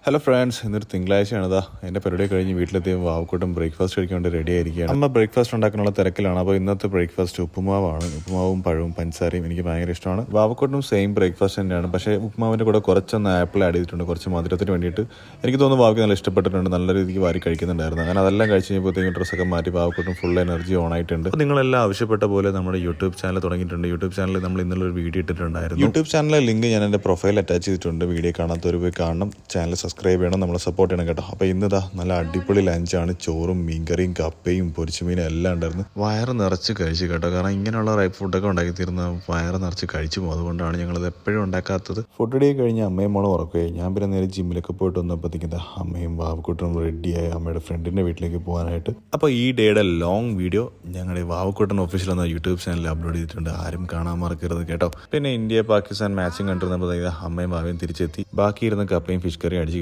Hello friends, ഇന്നൊരു തിങ്കളാഴ്ചയാണിതാ. എൻ്റെ പരിപാടി കഴിഞ്ഞ് വീട്ടിലെത്തിയപ്പോൾ വാവക്കൂട്ടം ബ്രേക്ക്ഫാസ്റ്റ് കഴിക്കാൻ വേണ്ടി റെഡി ആയിരിക്കുകയാണ്. അമ്മ ബ്രേക്ക്ഫാസ്റ്റ് ഉണ്ടാക്കാനുള്ള തിരക്കിലാണ്. അപ്പോൾ ഇന്നത്തെ ബ്രേക്ക്ഫാസ്റ്റ് ഉപ്പുമാവാണ്. ഉപ്പുമാവും പഴവും പഞ്ചസാരയും എനിക്ക് ഭയങ്കര ഇഷ്ടമാണ്. വാവക്കൂട്ടും സെയിം ബ്രേക്ക്ഫാസ്റ്റ് തന്നെയാണ്. പക്ഷേ ഉപ്പുമാവിൻ്റെ കൂടെ കുറച്ചൊന്ന് ആപ്പിൾ ആഡ് ചെയ്തിട്ടുണ്ട്, കുറച്ച് മധുരത്തിന് വേണ്ടിയിട്ട്. എനിക്ക് തോന്നുന്നു വാവയ്ക്ക് നല്ല ഇഷ്ടപ്പെട്ടിട്ടുണ്ട്, നല്ല രീതിക്ക് വാരി കഴിക്കുന്നുണ്ടായിരുന്നു. അങ്ങനെ അതെല്ലാം കഴിച്ച് കഴിഞ്ഞപ്പോഴത്തേക്കും ഡ്രസ്സൊക്കെ മാറ്റി വാവക്കൂട്ടും ഫുൾ എനർജി ഓൺ ആയിട്ടുണ്ട്. അപ്പോൾ നിങ്ങളെല്ലാം ആവശ്യപ്പെട്ട പോലെ നമ്മുടെ യൂട്യൂബ് ചാനൽ തുടങ്ങിയിട്ടുണ്ട്. യൂട്യൂബ് ചാനലിൽ നമ്മൾ ഇന്നലെ ഒരു വീഡിയോ ഇട്ടിട്ടുണ്ടായിരുന്നു. യൂട്യൂബ് ചാനലിലെ ലിങ്ക് ഞാൻ എൻ്റെ പ്രൊഫൈൽ അറ്റാച്ച് ചെയ്തിട്ടുണ്ട്. വീഡിയോ കാണാത്തവർ പോയി കാണണം. ചാനൽ സബ്സ്ക്രൈബ് ചെയ്യണം, നമ്മളെ സപ്പോർട്ട് ചെയ്യണം കേട്ടോ. അപ്പോൾ ഇന്നതാ നല്ല അടിപൊളി ലഞ്ചാണ്. ചോറും മീൻകറിയും കപ്പയും പൊരിച്ചുമീനും എല്ലാം ഉണ്ടായിരുന്നു. വയറ് നിറച്ച് കഴിച്ചു കേട്ടോ. കാരണം ഇങ്ങനെയുള്ള റൈപ്പ് ഫുഡൊക്കെ ഉണ്ടാക്കി തീർന്ന വയറ് നിറച്ച് കഴിച്ചു പോകും. അതുകൊണ്ടാണ് ഞങ്ങളത് എപ്പോഴും ഉണ്ടാക്കാത്തത്. ഫുഡ് റെഡി കഴിഞ്ഞ് അമ്മയും മോളും ഉറക്കുകയായി. ഞാൻ പിന്നെ നേരെ ജിമ്മിലൊക്കെ പോയിട്ട് വന്നപ്പോഴത്തേക്കും അമ്മയും വാവക്കൂട്ടനും റെഡിയായി അമ്മയുടെ ഫ്രണ്ടിൻ്റെ വീട്ടിലേക്ക് പോകാനായിട്ട്. അപ്പോൾ ഈ ഡേയുടെ ലോങ് വീഡിയോ ഞങ്ങളുടെ വാവക്കൂട്ടൻ ഒഫീഷ്യൽ എന്ന യൂട്യൂബ് ചാനലിൽ അപ്ലോഡ് ചെയ്തിട്ടുണ്ട്. ആരും കാണാൻ മറക്കരുത് കേട്ടോ. പിന്നെ ഇന്ത്യ പാകിസ്ഥാൻ മാച്ചിങ് കണ്ടിരുന്നപ്പോഴത്തേക്കും അമ്മയും ഭാവിയും തിരിച്ചെത്തി. ബാക്കി ഇരുന്ന കപ്പയും ഫിഷ് കറിയും അടിച്ച്